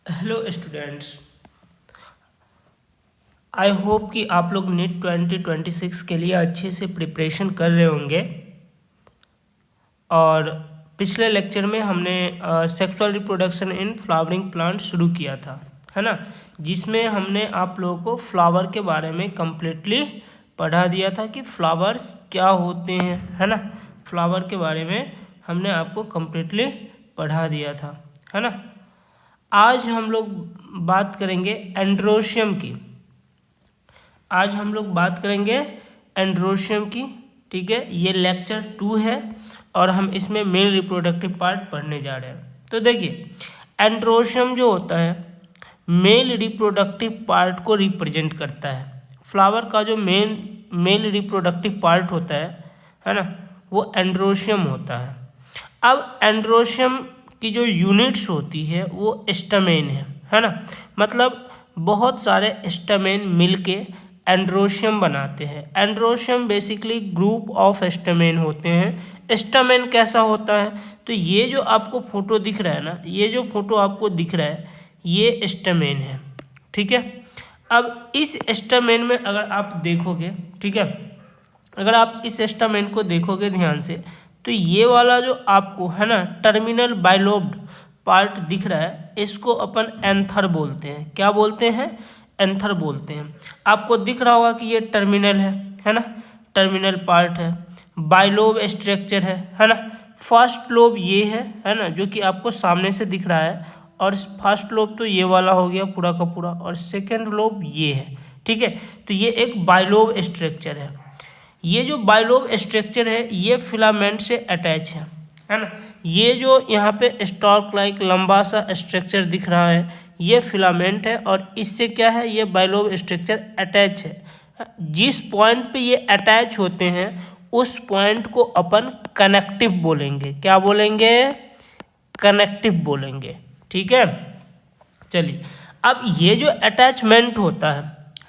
Hello students, आई hope कि आप लोग नीट 2026 के लिए अच्छे से प्रिपरेशन कर रहे होंगे। और पिछले लेक्चर में हमने sexual reproduction in flowering plant शुरू किया था, है ना, जिसमें हमने आप लोगों को फ्लावर के बारे में कम्प्लीटली पढ़ा दिया था कि फ्लावर्स क्या होते हैं, है ना। फ्लावर के बारे में हमने आपको कम्प्लीटली पढ़ा दिया था, है ना। आज हम लोग बात करेंगे एंड्रोशियम की। आज हम लोग बात करेंगे एंड्रोशियम की, ठीक है। ये लेक्चर 2 है और हम इसमें मेल रिप्रोडक्टिव पार्ट पढ़ने जा रहे हैं। तो देखिए, एंड्रोशियम जो होता है मेल रिप्रोडक्टिव पार्ट को रिप्रेजेंट करता है। फ्लावर का जो मेल रिप्रोडक्टिव पार्ट होता है ना, वो एंड्रोशियम होता है। अब एंड्रोशियम की जो यूनिट्स होती है वो स्टमेन है ना। मतलब बहुत सारे स्टमेन मिलके एंड्रोशियम बनाते हैं। एंड्रोशियम बेसिकली ग्रुप ऑफ स्टमेन होते हैं। स्टमेन कैसा होता है, तो ये जो आपको फोटो दिख रहा है ना, ये जो फोटो आपको दिख रहा है ये स्टमेन है, ठीक है। अब इस स्टमेन में अगर आप देखोगे, ठीक है, अगर आप इस स्टमेन को देखोगे ध्यान से, तो ये वाला जो आपको है ना टर्मिनल बाइलोब्ड पार्ट दिख रहा है, इसको अपन एंथर बोलते हैं। क्या बोलते हैं? एंथर बोलते हैं। आपको दिख रहा होगा कि ये टर्मिनल है ना, टर्मिनल पार्ट है। बाइलोब स्ट्रक्चर है ना। फर्स्ट लोब ये है ना, जो कि आपको सामने से दिख रहा है। और फर्स्ट लोब तो ये वाला हो गया पूरा का पूरा, और सेकेंड लोब ये है, ठीक है। तो ये एक बाइलोब स्ट्रक्चर है। ये जो बाइलोब स्ट्रक्चर है ये फिलामेंट से अटैच है ना। ये जो यहाँ पे स्टॉक लाइक लंबा सा स्ट्रक्चर दिख रहा है ये फिलामेंट है, और इससे क्या है, ये बाइलोब स्ट्रक्चर अटैच है। जिस पॉइंट पे ये अटैच होते हैं उस पॉइंट को अपन कनेक्टिव बोलेंगे। क्या बोलेंगे? कनेक्टिव बोलेंगे, ठीक है। चलिए, अब ये जो अटैचमेंट होता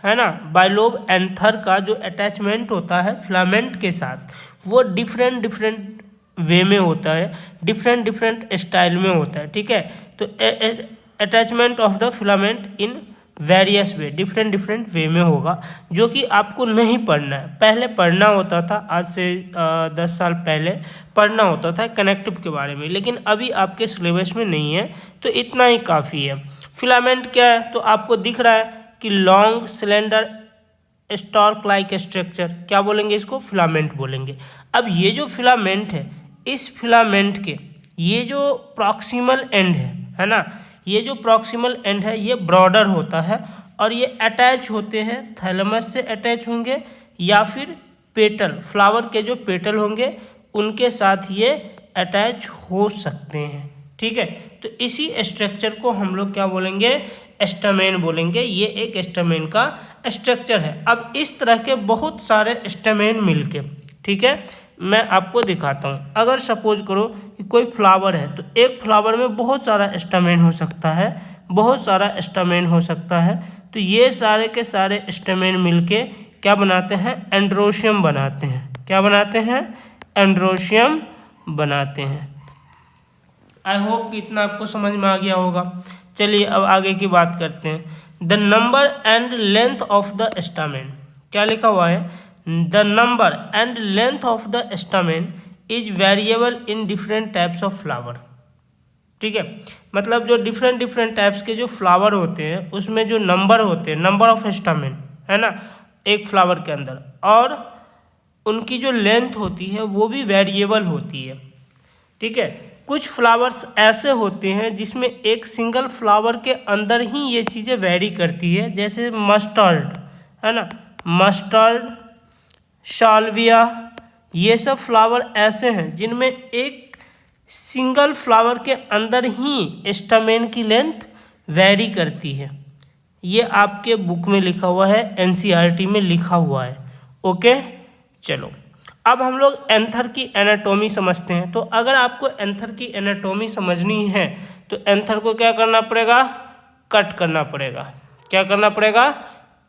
है ना, बाइलोब एंथर का जो अटैचमेंट होता है फिलामेंट के साथ, वो डिफरेंट डिफरेंट वे में होता है, डिफरेंट डिफरेंट स्टाइल में होता है, ठीक है। तो attachment of the filament in various way, different different way में होगा, जो कि आपको नहीं पढ़ना है। पहले पढ़ना होता था, आज से 10 साल पहले पढ़ना होता था कनेक्टिव के बारे में, लेकिन अभी आपके सिलेबस में नहीं है, तो इतना ही काफ़ी है। फिलामेंट क्या है, तो आपको दिख रहा है कि long cylinder stock like structure, क्या बोलेंगे इसको? फिलामेंट बोलेंगे। अब ये जो फिलामेंट है, इस फिलामेंट के ये जो प्रॉक्सिमल एंड है ना, ये जो प्रॉक्सिमल एंड है ये ब्रॉडर होता है, और ये अटैच होते हैं थैलेमस से अटैच होंगे, या फिर पेटल, फ्लावर के जो पेटल होंगे उनके साथ ये अटैच हो सकते हैं, ठीक है। तो इसी स्ट्रक्चर को हम लोग क्या बोलेंगे? स्टमेन बोलेंगे। ये एक स्टमेन का स्ट्रक्चर है। अब इस तरह के बहुत सारे स्टमेन मिलके, ठीक है, मैं आपको दिखाता हूँ। अगर सपोज करो कि कोई फ्लावर है, तो एक फ्लावर में बहुत सारा स्टमेन हो सकता है, बहुत सारा स्टमेन हो सकता है। तो ये सारे के सारे स्टमेन मिलके क्या बनाते हैं? एंड्रोशियम बनाते हैं। क्या बनाते हैं? एंड्रोशियम बनाते हैं। आई होप कि इतना आपको समझ में आ गया होगा। चलिए अब आगे की बात करते हैं। The number and length of the stamen, क्या लिखा हुआ है? The number and length of the stamen is variable in different types of flower, ठीक है। मतलब जो डिफरेंट डिफरेंट टाइप्स के जो फ्लावर होते हैं उसमें जो नंबर होते हैं, नंबर ऑफ स्टामेन, है ना, एक फ्लावर के अंदर, और उनकी जो लेंथ होती है वो भी वेरिएबल होती है, ठीक है। कुछ फ्लावर्स ऐसे होते हैं जिसमें एक सिंगल फ्लावर के अंदर ही ये चीज़ें वेरी करती है, जैसे मस्टर्ड, है ना, मस्टर्ड, साल्विया, ये सब फ्लावर ऐसे हैं जिनमें एक सिंगल फ्लावर के अंदर ही स्टमेन की लेंथ वेरी करती है। ये आपके बुक में लिखा हुआ है, एनसीईआरटी में लिखा हुआ है, ओके। चलो अब हम लोग एंथर की एनाटॉमी समझते हैं। तो अगर आपको एंथर की एनाटॉमी समझनी है तो एंथर को क्या करना पड़ेगा? कट करना पड़ेगा। क्या करना पड़ेगा?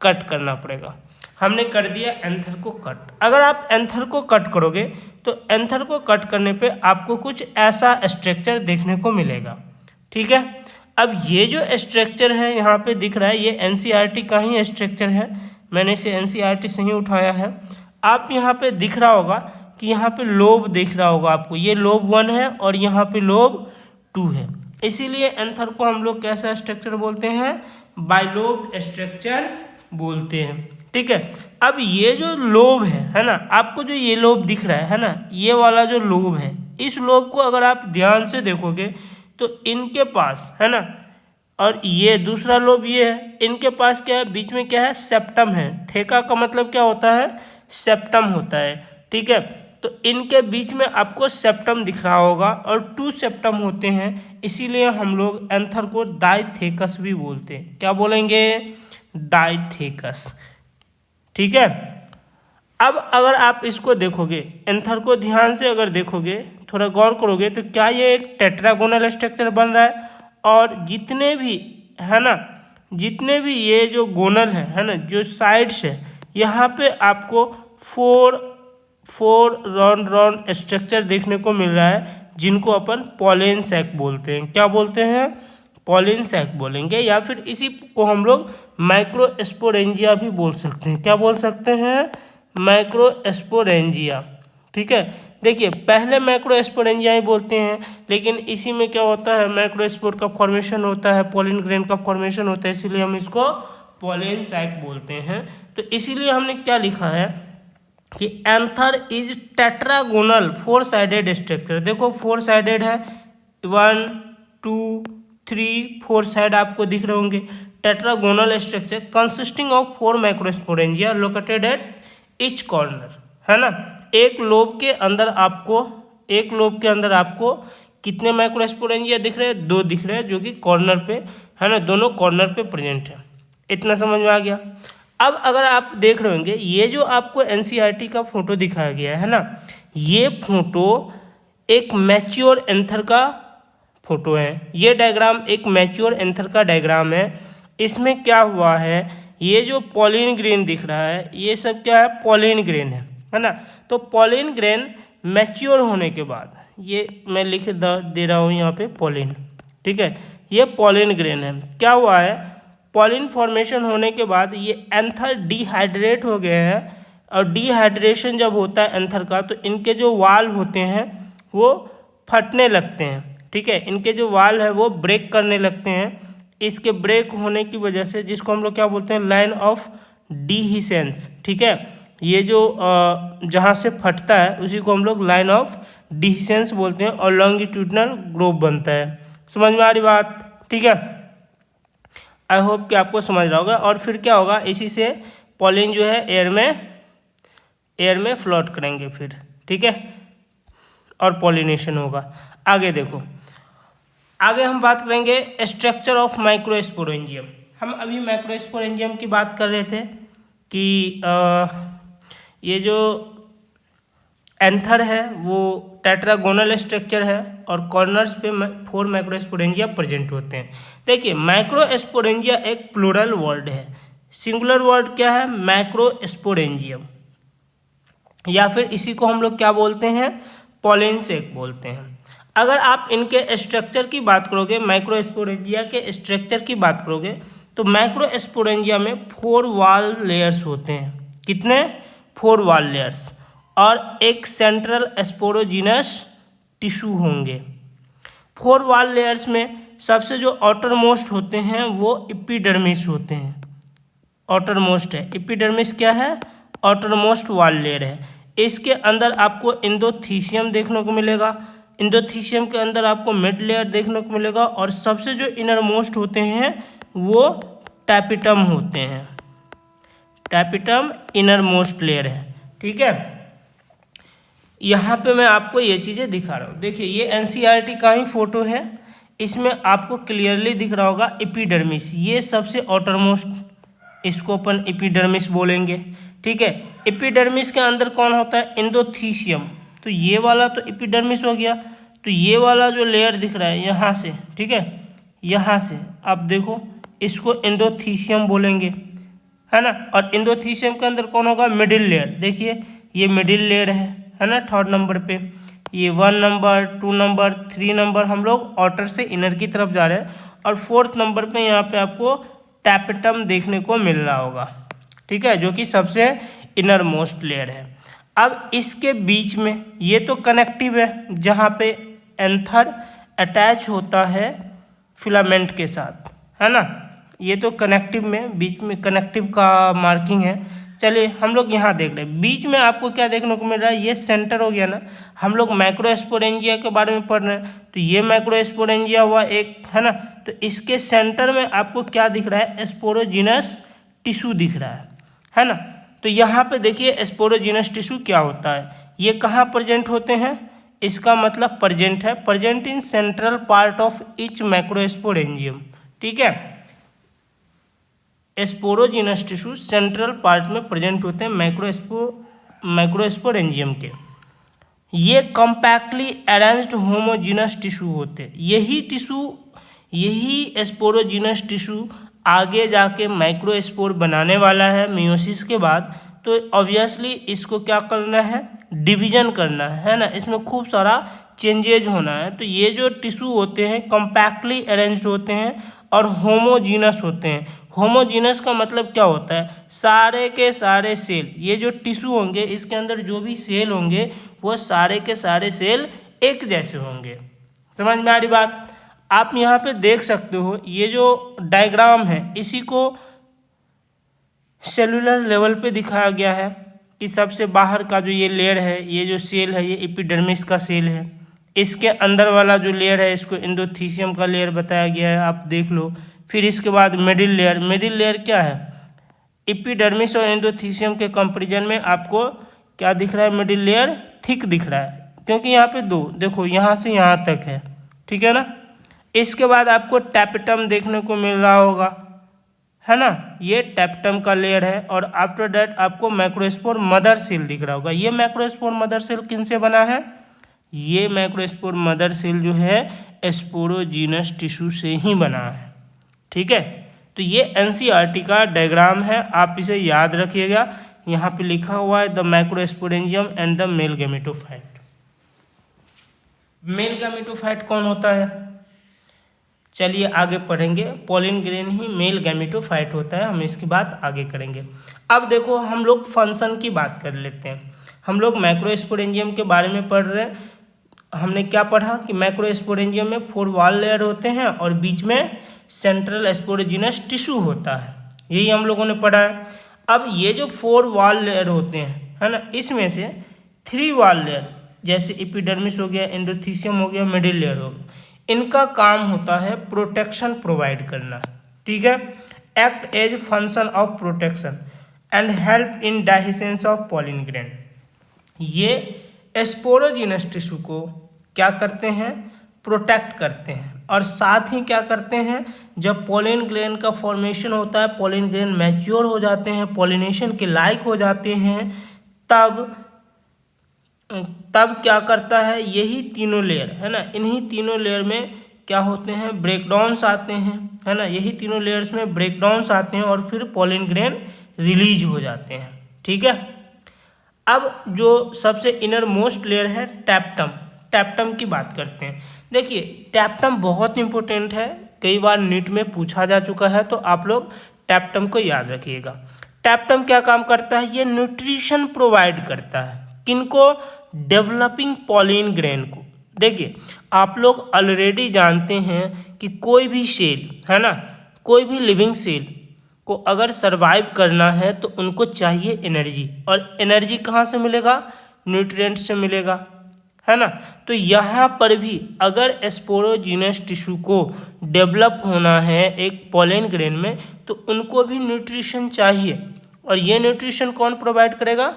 कट करना पड़ेगा। हमने कर दिया एंथर को कट। अगर आप एंथर को कट करोगे तो एंथर को कट करने पे आपको कुछ ऐसा स्ट्रक्चर देखने को मिलेगा, ठीक है। अब ये जो स्ट्रक्चर है यहाँ पे दिख रहा है, ये एनसीईआरटी का ही स्ट्रक्चर है, मैंने इसे एनसीईआरटी से ही उठाया है। आप यहाँ पे दिख रहा होगा कि यहाँ पे लोब दिख रहा होगा आपको, ये लोब 1 है और यहाँ पे लोब 2 है, इसीलिए एंथर को हम लोग कैसा स्ट्रक्चर बोलते हैं, बाइलोब स्ट्रक्चर बोलते हैं। ठीक है, अब ये जो लोब है ना, आपको जो ये लोब दिख रहा है ना, ये वाला जो लोब है, इस लोब को अगर आप ध्यान से देखोगे तो इनके पास है ना, और ये दूसरा लोब ये है, इनके पास क्या है, बीच में क्या है, सेप्टम है। थेका का मतलब क्या होता है, सेप्टम होता है। ठीक है, तो इनके बीच में आपको सेप्टम दिख रहा होगा और 2 सेप्टम होते हैं, इसीलिए हम लोग एंथर को डाइथेकस भी बोलते हैं। क्या बोलेंगे, डाइथेकस। ठीक है, अब अगर आप इसको देखोगे, एंथर को ध्यान से अगर देखोगे, थोड़ा गौर करोगे, तो क्या ये एक टेट्रागोनल स्ट्रक्चर बन रहा है, और जितने भी है ना, जितने भी ये जो गोनल है ना, जो साइड्स है, यहाँ पे आपको फोर राउंड स्ट्रक्चर देखने को मिल रहा है, जिनको अपन पॉलन सैक बोलते हैं। क्या बोलते हैं, पॉलन सैक बोलेंगे, या फिर इसी को हम लोग माइक्रोस्पोरेंजिया भी बोल सकते हैं। क्या बोल सकते हैं, माइक्रोस्पोरेंजिया। ठीक है, देखिए पहले माइक्रोस्पोरेंजिया ही बोलते हैं, लेकिन इसी में क्या होता है, माइक्रोस्पोर का फॉर्मेशन होता है, पॉलन ग्रेन का फॉर्मेशन होता है, इसीलिए हम इसको पॉलन सैक बोलते हैं। तो इसीलिए हमने क्या लिखा है कि anther is tetragonal 4 sided structure. देखो 4 साइडेड है, 1 2 3 4 साइड आपको दिख रहे होंगे। Tetragonal structure consisting of 4 microsporangia located at each corner, है ना। एक लोब के अंदर आपको कितने माइक्रोस्पोरेंजिया दिख रहे हैं, 2 दिख रहे हैं, जो कि कॉर्नर पे है ना, दोनों कॉर्नर पे प्रेजेंट है। इतना समझ में आ गया। अब अगर आप देख रहे होंगे, ये जो आपको एनसीईआरटी का फोटो दिखाया गया है ना, ये फोटो एक मैच्योर एंथर का फोटो है। ये डायग्राम एक मैच्योर एंथर का डायग्राम है। इसमें क्या हुआ है, ये जो पॉलिन ग्रेन दिख रहा है, ये सब क्या है, पॉलिन ग्रेन है ना। तो पॉलिन ग्रेन मैच्योर होने के बाद, ये मैं लिख दे रहा हूँ यहाँ पे पॉलिन। ठीक है, ये पॉलिन ग्रेन है। क्या हुआ है, पॉलिन फॉर्मेशन होने के बाद ये एंथर डिहाइड्रेट हो गए हैं, और डिहाइड्रेशन जब होता है एंथर का, तो इनके जो वाल होते हैं वो फटने लगते हैं। ठीक है, इनके जो वाल है वो ब्रेक करने लगते हैं। इसके ब्रेक होने की वजह से, जिसको हम लोग क्या बोलते हैं, लाइन ऑफ डिहिसेंस। ठीक है, ये जो जहाँ से फटता है उसी को हम लोग लाइन ऑफ डिहिसेंस बोलते हैं, और लॉन्गिट्यूडनल ग्रोव बनता है। समझ में आ रही बात। ठीक है, आई होप कि आपको समझ रहा होगा। और फिर क्या होगा, इसी से पॉलिन जो है एयर में फ्लोट करेंगे फिर। ठीक है, और पॉलिनेशन होगा। आगे देखो, आगे हम बात करेंगे स्ट्रक्चर ऑफ माइक्रोस्पोरेंजियम। हम अभी माइक्रोस्पोरेंजियम की बात कर रहे थे कि ये जो एंथर है वो टेट्रागोनल स्ट्रक्चर है, और कॉर्नर्स पे 4 माइक्रोस्पोरेंजिया प्रेजेंट होते हैं। देखिए माइक्रोस्पोरेंजिया एक प्लूरल वर्ड है, सिंगुलर वर्ड क्या है, माइक्रोस्पोरेंजियम, या फिर इसी को हम लोग क्या बोलते हैं, पॉलन सैक बोलते हैं। अगर आप इनके स्ट्रक्चर की बात करोगे, माइक्रोस्पोरेंजिया के स्ट्रक्चर की बात करोगे, तो माइक्रोस्पोरेंजिया में 4 वॉल लेयर्स होते हैं। कितने, 4 वॉल लेयर्स, और एक सेंट्रल स्पोरोजिनस टिश्यू होंगे। 4 वॉल लेयर्स में सबसे जो आउटर मोस्ट होते हैं वो एपिडर्मिस होते हैं। आउटर मोस्ट है एपिडर्मिस, क्या है, आउटर मोस्ट वॉल लेयर है। इसके अंदर आपको इंडोथीशियम देखने को मिलेगा, इंडोथीशियम के अंदर आपको मिड लेयर देखने को मिलेगा, और सबसे जो इनर मोस्ट होते हैं वो टैपिटम होते हैं। टैपिटम इनर मोस्ट लेयर है। ठीक है, यहाँ पे मैं आपको ये चीज़ें दिखा रहा हूँ। देखिए ये एनसीईआरटी का ही फोटो है, इसमें आपको क्लियरली दिख रहा होगा एपिडर्मिस, ये सबसे आउटर मोस्ट, इसको अपन एपिडर्मिस बोलेंगे। ठीक है, एपिडर्मिस के अंदर कौन होता है, इंडोथीशियम। तो ये वाला तो एपिडर्मिस हो गया। तो ये वाला जो लेयर दिख रहा है यहाँ से, ठीक है, यहाँ से आप देखो, इसको इंडोथीशियम बोलेंगे, है ना। और इंडोथीशियम के अंदर कौन होगा, मिडिल लेयर। देखिए ये मिडिल लेयर है ना, 3rd नंबर पे। ये 1 नंबर, 2 नंबर, 3 नंबर हम लोग आउटर से इनर की तरफ जा रहे हैं, और 4th नंबर पे यहाँ पे आपको टैपेटम देखने को मिल रहा होगा, ठीक है, जो कि सबसे इनर मोस्ट लेयर है। अब इसके बीच में ये तो कनेक्टिव है, जहाँ पे एंथर अटैच होता है फिलामेंट के साथ, है ना, ये तो कनेक्टिव में बीच में कनेक्टिव का मार्किंग है। चलिए हम लोग यहाँ देख रहे हैं बीच में आपको क्या देखने को मिल रहा है, ये सेंटर हो गया ना। हम लोग माइक्रोस्पोरेंजिया के बारे में पढ़ रहे हैं, तो ये माइक्रोस्पोरेंजिया हुआ एक, है ना। तो इसके सेंटर में आपको क्या दिख रहा है, स्पोरोजिनस टिश्यू दिख रहा है ना। तो यहाँ पे देखिए स्पोरोजिनस टिश्यू क्या होता है, ये कहाँ प्रेजेंट होते हैं, इसका मतलब प्रेजेंट है, present in central part of each microsporangium, ठीक है। स्पोरोजिनस टिश्यू सेंट्रल पार्ट में प्रेजेंट होते हैं माइक्रोस्पोरेंजियम के। ये कॉम्पैक्टली अरेंज्ड होमोजिनस टिश्यू होते हैं। यही स्पोरोजिनस टिश्यू आगे जाके माइक्रोस्पोर बनाने वाला है मियोसिस के बाद। तो ऑब्वियसली इसको क्या करना है, डिवीजन करना है ना, इसमें खूब सारा चेंजेज होना है। तो ये जो टिश्यू होते हैं कॉम्पैक्टली अरेंज्ड होते हैं और होमोजीनस होते हैं। होमोजीनस का मतलब क्या होता है, सारे के सारे सेल, ये जो टिश्यू होंगे इसके अंदर जो भी सेल होंगे वो सारे के सारे सेल एक जैसे होंगे। समझ में आ रही बात। आप यहाँ पे देख सकते हो ये जो डायग्राम है इसी को सेलुलर लेवल पे दिखाया गया है कि सबसे बाहर का जो ये लेयर है, ये जो सेल है, ये एपिडर्मिस का सेल है। इसके अंदर वाला जो लेयर है इसको एंडोथीसियम का लेयर बताया गया है, आप देख लो। फिर इसके बाद मिडिल लेयर क्या है, एपिडर्मिस और एंडोथीसियम के कंपैरिजन में आपको क्या दिख रहा है, मिडिल लेयर थिक दिख रहा है, क्योंकि यहाँ पे दो देखो यहाँ से यहाँ तक है, ठीक है ना। इसके बाद आपको टैपेटम देखने को मिल रहा होगा, है ना, ये टैपेटम का लेयर है। और आफ्टर दैट आपको माइक्रोस्पोर मदर सेल दिख रहा होगा। ये माइक्रोस्पोर मदर सेल किन से बना है, ये माइक्रोस्पोर मदर सेल जो है स्पोरोजिनस टिश्यू से ही बना है, ठीक है। तो ये एनसीईआरटी का डायग्राम है, आप इसे याद रखिएगा। यहाँ पे लिखा हुआ है the microsporangium and the male gametophyte. Male gametophyte कौन होता है, चलिए आगे पढ़ेंगे। पॉलिन ग्रेन ही मेल गैमेटोफाइट होता है, हम इसकी बात आगे करेंगे। अब देखो हम लोग फंक्शन की बात कर लेते हैं। हम लोग माइक्रोस्पोरेंजियम के बारे में पढ़ रहे हैं। हमने क्या पढ़ा कि माइक्रोस्पोरेंजियम में 4 वॉल लेयर होते हैं और बीच में सेंट्रल स्पोरोजिनस टिश्यू होता है, यही हम लोगों ने पढ़ा है। अब ये जो 4 वॉल लेयर होते हैं, है ना, इसमें से 3 वॉल लेयर जैसे एपिडर्मिस हो गया, एंडोथीसियम हो गया, मिडिल लेयर हो गया, इनका काम होता है प्रोटेक्शन प्रोवाइड करना, ठीक है। Act as function of protection and help in digestion of pollen grain. ये स्पोरोजिनस टिश्यू को क्या करते हैं, प्रोटेक्ट करते हैं। और साथ ही क्या करते हैं, जब पॉलिन ग्रेन का फॉर्मेशन होता है, पॉलिन ग्रेन मैच्योर हो जाते हैं, पॉलिनेशन के लायक हो जाते हैं, तब क्या करता है, यही तीनों लेयर, है ना, इन्हीं तीनों लेयर में क्या होते हैं, ब्रेकडाउन्स आते हैं, है ना, यही तीनों लेयर्स में ब्रेकडाउन्स आते हैं और फिर पॉलिन ग्रेन रिलीज हो जाते हैं, ठीक है। अब जो सबसे इनर मोस्ट लेयर है टैपेटम की बात करते हैं। देखिए टैपेटम बहुत इंपॉर्टेंट है, कई बार नीट में पूछा जा चुका है, तो आप लोग टैपेटम को याद रखिएगा। टैपेटम क्या काम करता है, ये न्यूट्रिशन प्रोवाइड करता है, किनको, डेवलपिंग पॉलिन ग्रेन को। देखिए आप लोग ऑलरेडी जानते हैं कि कोई भी सेल, है ना, कोई भी लिविंग सेल को अगर सरवाइव करना है तो उनको चाहिए एनर्जी, और एनर्जी कहाँ से मिलेगा, न्यूट्रिएंट से मिलेगा, है ना। तो यहाँ पर भी अगर स्पोरोजिनस टिश्यू को डेवलप होना है एक पॉलिन ग्रेन में, तो उनको भी न्यूट्रिशन चाहिए, और ये न्यूट्रिशन कौन प्रोवाइड करेगा,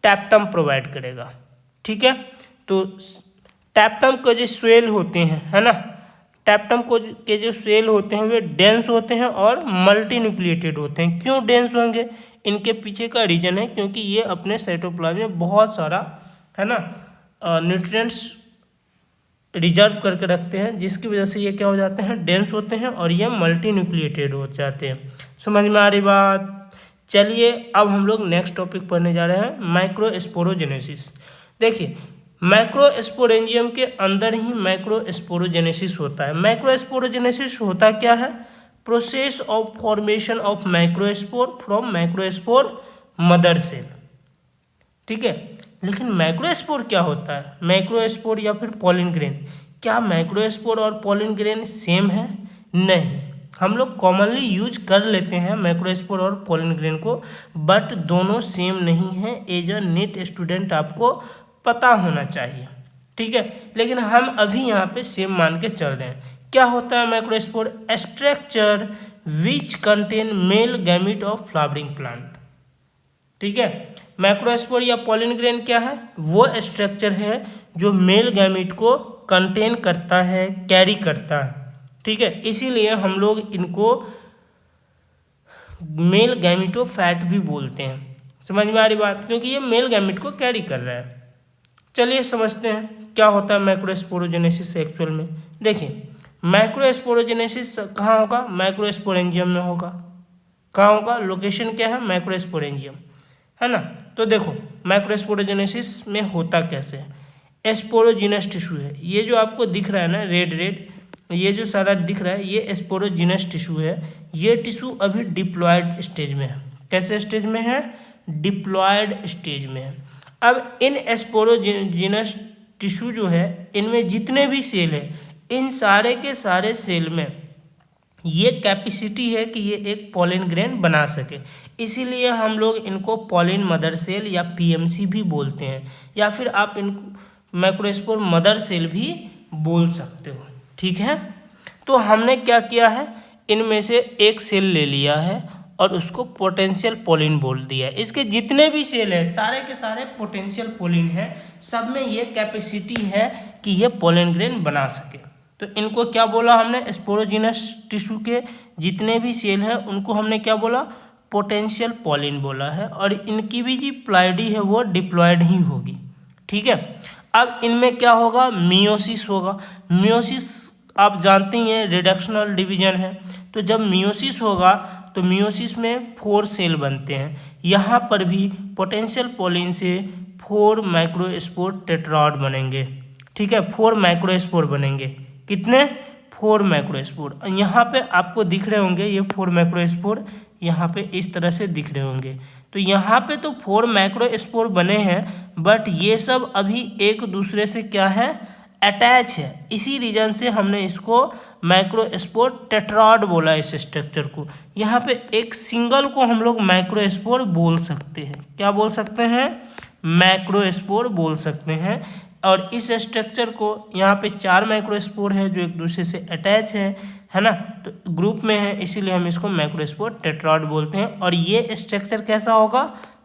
टैपेटम प्रोवाइड करेगा, ठीक है। तो टैपेटम के जो सेल होते हैं, है ना, टैपेटम को के जो सेल होते हैं वे डेंस होते हैं और मल्टी न्यूक्लिएटेड होते हैं। क्यों डेंस होंगे, इनके पीछे का रीजन है क्योंकि ये अपने साइटोप्लाज्म में बहुत सारा, है ना, न्यूट्रिएंट्स रिजर्व करके रखते हैं, जिसकी वजह से ये क्या हो जाते हैं, डेंस होते हैं और ये मल्टी न्यूक्लिएटेड हो जाते हैं। समझ में आ रही बात। चलिए अब हम लोग नेक्स्ट टॉपिक पढ़ने जा रहे हैं, माइक्रोस्पोरोजेनेसिस। देखिए माइक्रोस्पोरेंजियम के अंदर ही माइक्रोस्पोरोजेनेसिस होता है। माइक्रोस्पोरोजेनेसिस होता क्या है? Process of formation of microspore from microspore mother cell. ठीक है, लेकिन माइक्रोस्पोर क्या होता है? माइक्रोस्पोर या फिर पॉलिन ग्रेन, क्या माइक्रोस्पोर और पॉलिन ग्रेन सेम है? नहीं, हम लोग कॉमनली यूज कर लेते हैं माइक्रोस्पोर और पॉलिन ग्रेन को, बट दोनों सेम नहीं है। एज अ नीट स्टूडेंट आपको पता होना चाहिए। ठीक है, लेकिन हम अभी यहाँ पे सेम मान के चल रहे हैं। क्या होता है microspore? Structure which contain male gamete of flowering plant. ठीक है, माइक्रोस्पोर या पॉलिन ग्रेन क्या है? वो स्ट्रक्चर है जो मेल गैमीट को कंटेन करता है, कैरी करता है। ठीक है, इसीलिए हम लोग इनको मेल गैमीटोफैट भी बोलते हैं। समझ में आ रही बात? क्योंकि ये मेल गैमीट को कैरी कर रहा है। चलिए समझते हैं क्या होता है माइक्रोस्पोरोजेनेसिस एक्चुअल में। देखिए, माइक्रोस्पोरोजेनेसिस कहाँ होगा? माइक्रोस्पोरेंजियम में होगा। कहाँ होगा? लोकेशन क्या है? माइक्रोस्पोरेंजियम, है ना। तो देखो माइक्रोस्पोरोजेनेसिस में होता कैसे है। स्पोरोजिनस टिश्यू है, ये जो आपको दिख रहा है ना रेड रेड, ये जो सारा दिख रहा है ये स्पोरोजिनस टिश्यू है। ये टिश्यू अभी डिप्लॉयड स्टेज में है। कैसे स्टेज में है? डिप्लॉयड स्टेज में है। अब इन स्पोरोजिनस टिश्यू जो है, इनमें जितने भी सेल है, इन सारे के सारे सेल में ये कैपेसिटी है कि ये एक पॉलिन ग्रेन बना सके। इसीलिए हम लोग इनको पॉलिन मदर सेल या पीएमसी भी बोलते हैं, या फिर आप इनको माइक्रोस्पोर मदर सेल भी बोल सकते हो। ठीक है, तो हमने क्या किया है, इनमें से एक सेल ले लिया है और उसको पोटेंशियल पॉलिन बोल दिया है। इसके जितने भी सेल हैं सारे के सारे पोटेंशियल पॉलिन हैं, सब में ये कैपेसिटी है कि ये पॉलिन ग्रेन बना सके। तो इनको क्या बोला हमने? स्पोरोजिनस टिश्यू के जितने भी सेल हैं उनको हमने क्या बोला? पोटेंशियल पॉलिन बोला है। और इनकी भी जो प्लाइडी है वो डिप्लॉयड ही होगी। ठीक है, अब इनमें क्या होगा? मियोसिस होगा। मियोसिस आप जानते ही हैं रिडक्शनल डिवीजन है। तो जब मियोसिस होगा तो मियोसिस में 4 सेल बनते हैं। यहाँ पर भी पोटेंशियल पॉलिन से 4 माइक्रोस्पोर टेट्राड बनेंगे। ठीक है, 4 माइक्रोस्पोर बनेंगे। कितने? 4 माइक्रोस्पोर। यहाँ पे आपको दिख रहे होंगे ये 4 माइक्रोस्पोर, यहाँ पे इस तरह से दिख रहे होंगे। तो यहाँ पे तो 4 माइक्रोस्पोर बने हैं, बट ये सब अभी एक दूसरे से क्या है? अटैच है। इसी रीजन से हमने इसको माइक्रोस्पोर टेट्राड बोला इस स्ट्रक्चर को। यहाँ पे एक सिंगल को हम लोग माइक्रोस्पोर बोल सकते हैं। क्या बोल सकते हैं? मैक्रोस्पोर बोल सकते हैं। और इस स्ट्रक्चर को यहाँ पे 4 माइक्रोस्पोर है जो एक दूसरे से अटैच है ना, तो ग्रुप में है, इसीलिए हम इसको माइक्रोस्पोर टेट्राड बोलते हैं। और ये स्ट्रक्चर कैसा होगा?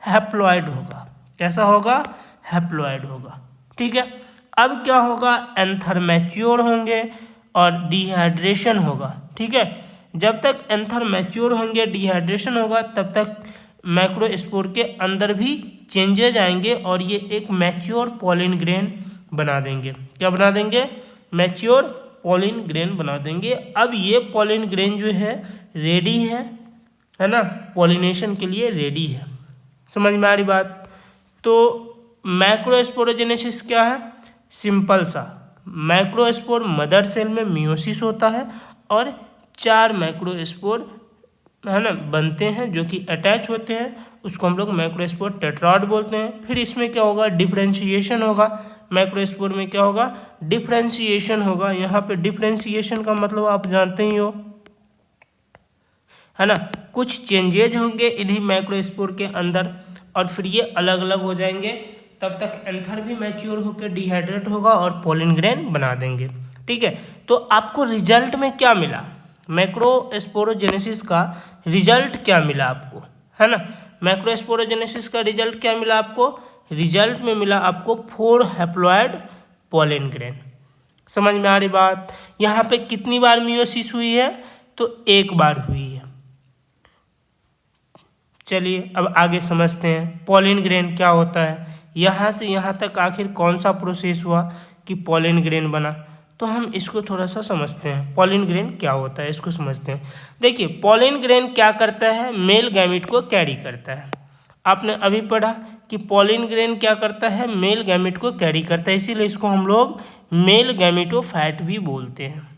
हैप्लॉइड होगा। कैसा होगा? हैप्लॉइड होगा। ठीक है, अब क्या होगा? एंथर मैच्योर होंगे और डिहाइड्रेशन होगा। ठीक है, जब तक एंथर मैच्योर होंगे, डिहाइड्रेशन होगा, तब तक माइक्रोस्पोर के अंदर भी चेंजेज आएंगे और ये एक मैच्योर पॉलिन ग्रेन बना देंगे। क्या बना देंगे? मैच्योर पॉलिन ग्रेन बना देंगे। अब ये पॉलिन ग्रेन जो है रेडी है ना, पॉलिनेशन के लिए रेडी है। समझ में आ रही बात? तो माइक्रोस्पोरोजेनेसिस क्या है? सिंपल सा, माइक्रोस्पोर मदर सेल में मियोसिस होता है और 4 माइक्रोस्पोर है ना बनते हैं जो कि अटैच होते हैं, उसको हम लोग माइक्रोस्पोर टेट्राड बोलते हैं। फिर इसमें क्या होगा? डिफरेंशिएशन होगा। माइक्रोस्पोर में क्या होगा? डिफरेंशिएशन होगा। यहाँ पे डिफरेंशिएशन का मतलब आप जानते ही हो, है ना, कुछ चेंजेज होंगे इन्हीं माइक्रोस्पोर के अंदर और फिर ये अलग अलग हो जाएंगे। तब तक एंथर भी मैच्योर होकर डिहाइड्रेट होगा और पॉलिन ग्रेन बना देंगे। ठीक है, तो आपको रिजल्ट में क्या मिला? माइक्रोस्पोरोजेनेसिस का रिजल्ट क्या मिला आपको, है ना। माइक्रोस्पोरोजेनेसिस का रिजल्ट क्या मिला आपको? रिजल्ट में मिला आपको 4 हैप्लॉइड पॉलिन ग्रेन। समझ में आ रही बात? यहाँ पे कितनी बार मियोसिस हुई है? तो 1 बार हुई है। चलिए अब आगे समझते हैं पॉलिन ग्रेन क्या होता है। यहाँ से यहाँ तक आखिर कौन सा प्रोसेस हुआ कि पॉलिन ग्रेन बना, तो हम इसको थोड़ा सा समझते हैं। पॉलिन ग्रेन क्या होता है इसको समझते हैं। देखिए पॉलिन ग्रेन क्या करता है? मेल गैमीट को कैरी करता है आपने अभी पढ़ा कि पॉलिन ग्रेन क्या करता है, मेल गैमेट को कैरी करता है, इसीलिए इसको हम लोग मेल गैमेटोफाइट भी बोलते हैं।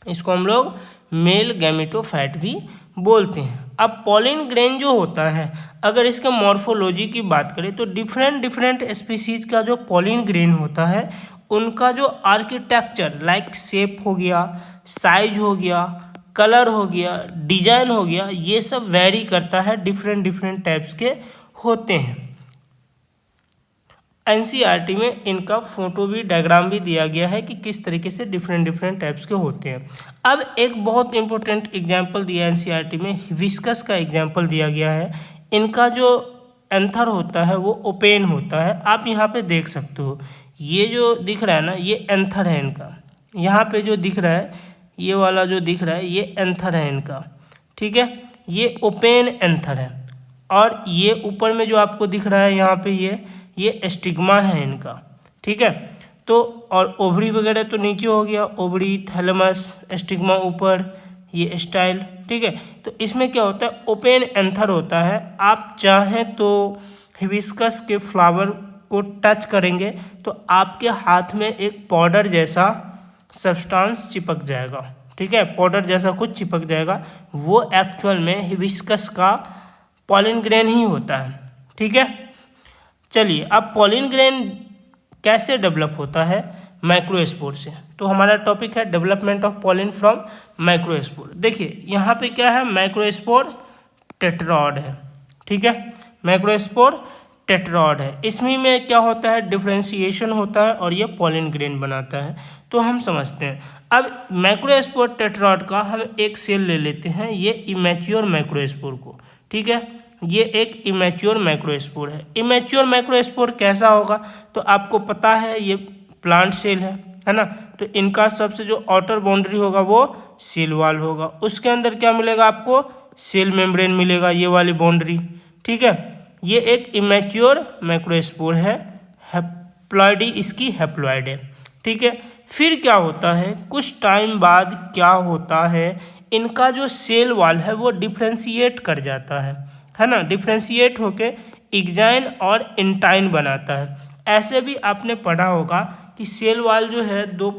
इसको हम लोग मेल गैमेटोफाइट भी बोलते हैं। अब पॉलिन ग्रेन जो होता है, अगर इसके मॉर्फोलॉजी की बात करें तो डिफरेंट स्पीसीज का जो पॉलिन ग्रेन होता है उनका जो आर्किटेक्चर लाइक शेप हो गया, साइज हो गया, कलर हो गया, डिजाइन हो गया, ये सब वेरी करता है, डिफरेंट टाइप्स के होते हैं। एनसीईआरटी में इनका फोटो भी डायग्राम भी दिया गया है कि किस तरीके से डिफरेंट टाइप्स के होते हैं। अब एक बहुत इंपॉर्टेंट एग्जांपल दिया है एनसीईआरटी में, हिबिस्कस का एग्जांपल दिया गया है। इनका जो एंथर होता है वो ओपेन होता है, आप यहाँ पे देख सकते हो, ये जो दिख रहा है ना ये एंथर है इनका, यहाँ पे जो दिख रहा है ये वाला जो दिख रहा है ये एंथर है इनका, ठीक है, ये ओपेन एंथर है। और ये ऊपर में जो आपको दिख रहा है यहाँ पे ये स्टिग्मा है इनका, ठीक है। तो और ओवरी वगैरह तो नीचे हो गया, ओवरी, थैलेमस, स्टिग्मा ऊपर, ये स्टाइल, ठीक है। तो इसमें क्या होता है, ओपेन एंथर होता है। आप चाहें तो हिबिस्कस के फ्लावर को टच करेंगे तो आपके हाथ में एक पाउडर जैसा सब्सटेंस चिपक जाएगा, ठीक है, पाउडर जैसा कुछ चिपक जाएगा, वो एक्चुअल में हिबिस्कस का पॉलिन ग्रेन ही होता है, ठीक है। चलिए, अब पॉलिन ग्रेन कैसे डेवलप होता है, माइक्रोस्पोर से। तो हमारा टॉपिक है development of pollen from microspore. देखिए यहाँ पे क्या है, माइक्रोस्पोर टेट्राड है, ठीक है, माइक्रोस्पोर टेट्राड है। इसमें में क्या होता है, डिफ्रेंशिएशन होता है और ये पॉलिन ग्रेन बनाता है। तो हम समझते हैं। अब माइक्रोस्पोर टेट्राड का हम एक सेल ले लेते हैं, ये इमेच्योर माइक्रोस्पोर को, ठीक है, ये एक इमेच्योर माइक्रोस्पोर है। इमेच्योर माइक्रोस्पोर कैसा होगा, तो आपको पता है ये प्लांट सेल है ना, तो इनका सबसे जो आउटर बाउंड्री होगा वो सेल वॉल होगा, उसके अंदर क्या मिलेगा आपको, सेल मेम्ब्रेन मिलेगा, ये वाली बाउंड्री, ठीक है। ये एक इमेच्योर माइक्रोस्पोर है, हैप्लॉइडी इसकी हैप्लॉइड है, ठीक है। फिर क्या होता है, कुछ टाइम बाद क्या होता है, इनका जो सेल वॉल है वो डिफ्रेंशिएट कर जाता है ना, डिफ्रेंशिएट होके इग्जाइन और इंटाइन बनाता है। ऐसे भी आपने पढ़ा होगा कि सेल वॉल जो है दो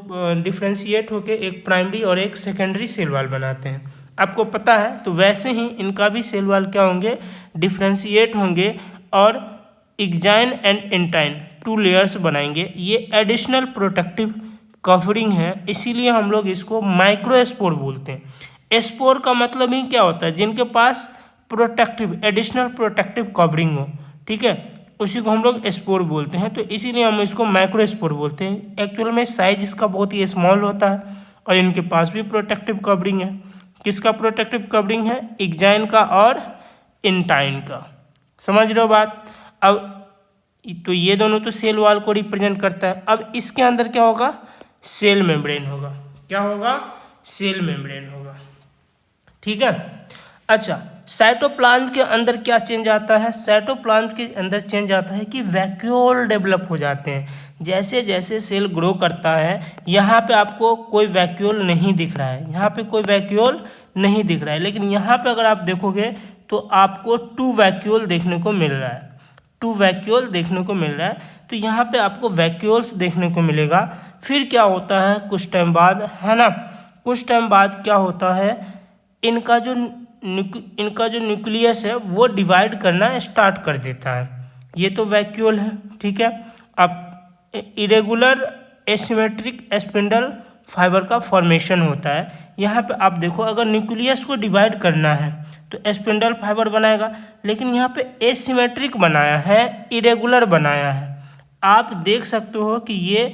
डिफ्रेंशिएट होके एक प्राइमरी और एक सेकेंडरी सेल वॉल बनाते हैं, आपको पता है। तो वैसे ही इनका भी सेल वॉल क्या होंगे, डिफ्रेंशिएट होंगे और इग्जाइन एंड इंटाइन 2 लेयर्स बनाएंगे। ये एडिशनल प्रोटेक्टिव कवरिंग है, इसीलिए हम लोग इसको माइक्रोस्पोर बोलते हैं। स्पोर का मतलब ही क्या होता है, जिनके पास प्रोटेक्टिव एडिशनल प्रोटेक्टिव कवरिंग हो, ठीक है, उसी को हम लोग स्पोर बोलते हैं। तो इसीलिए हम इसको माइक्रोस्पोर बोलते हैं। एक्चुअल में साइज इसका बहुत ही स्मॉल होता है और इनके पास भी प्रोटेक्टिव कवरिंग है। किसका प्रोटेक्टिव कवरिंग है, इग्जाइन का और इंटाइन का, समझ रहे हो बात। अब तो ये दोनों तो सेल वॉल को रिप्रेजेंट करता है। अब इसके अंदर क्या होगा, सेल मेम्ब्रेन होगा, क्या होगा, सेल मेम्ब्रेन होगा, ठीक है। अच्छा, साइटोप्लाज्म के अंदर क्या चेंज आता है, साइटोप्लाज्म के अंदर चेंज आता है कि वैक्यूल डेवलप हो जाते हैं। जैसे जैसे सेल ग्रो करता है, यहाँ पे आपको कोई वैक्यूल नहीं दिख रहा है, यहाँ पे कोई वैक्यूल नहीं दिख रहा है, लेकिन यहाँ पे अगर आप देखोगे तो आपको 2 वैक्यूल देखने को मिल रहा है, 2 वैक्यूल देखने को मिल रहा है। तो यहाँ पे आपको वैक्यूल्स देखने को मिलेगा। फिर क्या होता है कुछ टाइम बाद, है ना, कुछ टाइम बाद क्या होता है, इनका जो न्यूक्लियस है वो डिवाइड करना स्टार्ट कर देता है। ये तो वैक्यूल है, ठीक है। अब इरेगुलर एसिमेट्रिक स्पिंडल फाइबर का फॉर्मेशन होता है। यहाँ पे आप देखो, अगर न्यूक्लियस को डिवाइड करना है तो स्पिंडल फाइबर बनाएगा, लेकिन यहाँ पे एसिमेट्रिक बनाया है, इरेगुलर बनाया है। आप देख सकते हो कि ये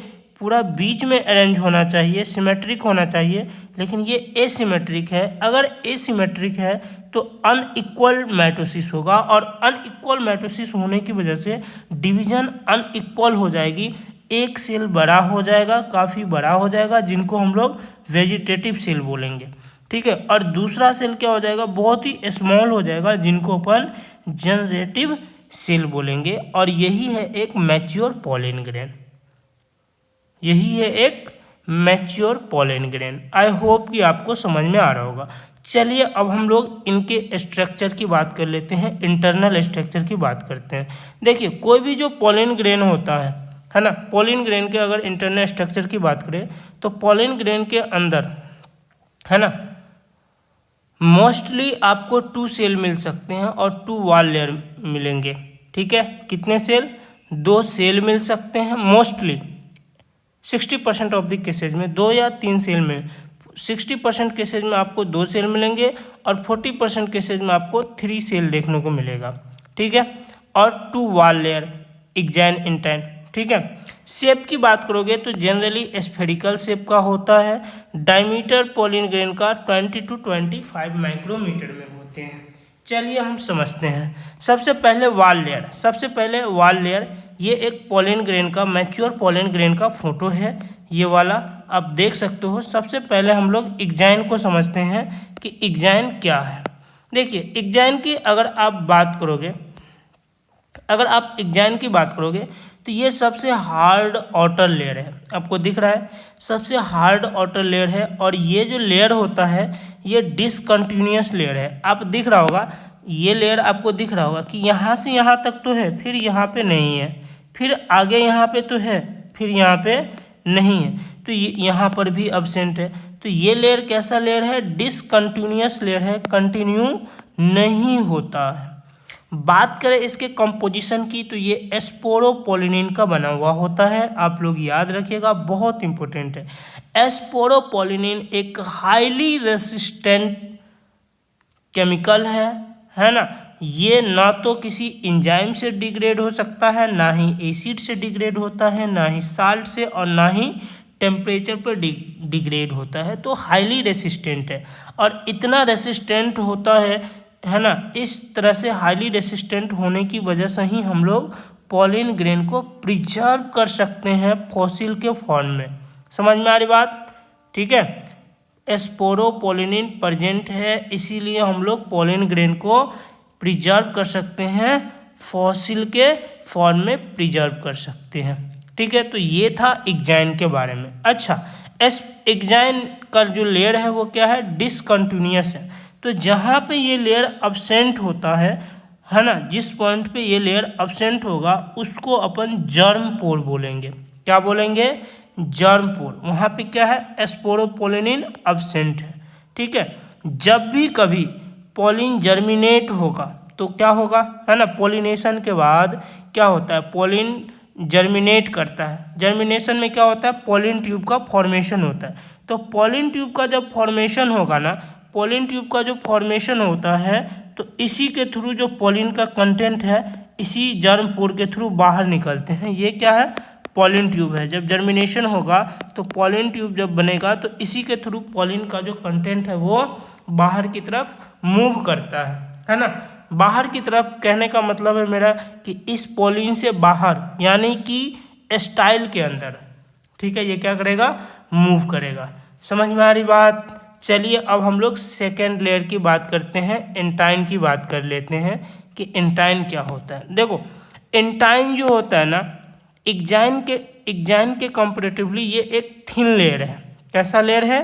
पूरा बीच में अरेंज होना चाहिए, सिमेट्रिक होना चाहिए, लेकिन ये एसिमेट्रिक है। अगर एसिमेट्रिक है तो अनइक्वल माइटोसिस होगा, और अनइक्वल माइटोसिस होने की वजह से डिवीजन अनइक्वल हो जाएगी। एक सेल बड़ा हो जाएगा, काफ़ी बड़ा हो जाएगा, जिनको हम लोग वेजिटेटिव सेल बोलेंगे, ठीक है। और दूसरा सेल क्या हो जाएगा, बहुत ही स्मॉल हो जाएगा, जिनको अपन जनरेटिव सेल बोलेंगे। और यही है एक मैच्योर पॉलिन ग्रेन, यही है एक mature pollen grain. I hope कि आपको समझ में आ रहा होगा। चलिए अब हम लोग इनके स्ट्रक्चर की बात कर लेते हैं, इंटरनल स्ट्रक्चर की बात करते हैं। देखिए कोई भी जो पॉलिन ग्रेन होता है ना, पॉलिन ग्रेन के अगर इंटरनल स्ट्रक्चर की बात करें तो पॉलिन ग्रेन के अंदर है ना मोस्टली आपको 2 सेल मिल सकते हैं और 2 वॉल लेयर मिलेंगे। ठीक है, कितने सेल? 2 सेल मिल सकते हैं मोस्टली। 60% ऑफ द केसेज में 2 या 3 सेल में, 60% केसेज में आपको 2 सेल मिलेंगे और 40% केसेज में आपको 3 सेल देखने को मिलेगा। ठीक है, और 2 वॉल लेयर एक्जाइन इंटाइन। ठीक है, शेप की बात करोगे तो जनरली स्फेरिकल शेप का होता है। डायमीटर पॉलिन ग्रेन का 20 to 25 माइक्रोमीटर में होते हैं। चलिए हम समझते हैं। सबसे पहले वॉल लेयर, ये एक पॉलिन ग्रेन का, मैच्योर पॉलिन ग्रेन का फोटो है, ये वाला आप देख सकते हो। सबसे पहले हम लोग एक्जाइन को समझते हैं कि एक्जाइन क्या है। देखिए एक्जाइन की अगर आप एक्जाइन की बात करोगे तो ये सबसे हार्ड आउटर लेयर है, आपको दिख रहा है, सबसे हार्ड आउटर लेयर है। और ये जो लेयर होता है ये डिसकंटिन्यूअस लेयर है। आप दिख रहा होगा, ये लेयर आपको दिख रहा होगा कि यहाँ से यहाँ तक तो है, फिर यहाँ पे नहीं है, फिर आगे यहाँ पे तो है, फिर यहाँ पे नहीं है, तो ये यहाँ पर भी एब्सेंट है। तो ये लेयर कैसा लेयर है? डिसकंटिन्यूअस लेयर है, कंटिन्यू नहीं होता है। बात करें इसके कंपोजिशन की तो ये स्पोरोपोलिनिन का बना हुआ होता है, आप लोग याद रखिएगा, बहुत इंपॉर्टेंट है। स्पोरोपोलिनिन एक हाईली रेसिस्टेंट केमिकल है ना। ये ना तो किसी एंजाइम से डिग्रेड हो सकता है, ना ही एसिड से डिग्रेड होता है, ना ही साल्ट से, और ना ही टेम्परेचर पर डिग्रेड होता है। तो हाईली रेसिस्टेंट है, और इतना रेसिस्टेंट होता है ना। इस तरह से हाईली रेसिस्टेंट होने की वजह से ही हम लोग पॉलिन ग्रेन को प्रिजर्व कर सकते हैं फॉसिल के फॉर्म में। समझ में आ रही बात? ठीक है, स्पोरोपोलिनिन प्रेजेंट है, इसीलिए हम लोग पॉलिन ग्रेन को प्रिजर्व कर सकते हैं, फॉसिल के फॉर्म में प्रिजर्व कर सकते हैं। ठीक है, तो ये था एक्जाइन के बारे में। अच्छा, एक्जाइन का जो लेयर है वो क्या है? डिसकंटिन्यूअस है। तो जहाँ पे ये लेयर एब्सेंट होता है ना, जिस पॉइंट पे ये लेयर एब्सेंट होगा उसको अपन जर्म पोर बोलेंगे। क्या बोलेंगे? जर्म पोर। वहाँ पे क्या है? स्पोरोपोलिनिन एब्सेंट है। ठीक है, जब भी कभी पॉलिन जर्मिनेट होगा तो क्या होगा, है ना, पॉलिनेशन के बाद क्या होता है? पॉलिन जर्मिनेट करता है। जर्मिनेशन में क्या होता है? पॉलिन ट्यूब का फॉर्मेशन होता है। तो पॉलिन ट्यूब का जब फॉर्मेशन होगा ना, पॉलिन ट्यूब का जो फॉर्मेशन होता है तो इसी के थ्रू जो पॉलिन का कंटेंट है इसी जर्म पोर के थ्रू बाहर निकलते हैं। ये क्या है? पॉलिन ट्यूब है। जब जर्मिनेशन होगा तो पॉलिन ट्यूब जब बनेगा तो इसी के थ्रू पॉलिन का जो कंटेंट है वो बाहर की तरफ मूव करता है ना। बाहर की तरफ कहने का मतलब है मेरा कि इस पॉलिन से बाहर, यानी कि स्टाइल के अंदर। ठीक है, ये क्या करेगा? मूव करेगा। समझ में आ रही बात? चलिए अब हम लोग सेकेंड लेयर की बात करते हैं, इंटाइन की बात कर लेते हैं कि इंटाइन क्या होता है। देखो इंटाइन जो होता है ना, एक्जाइन के कंपैरेटिवली ये एक थिन लेयर है। कैसा लेयर है?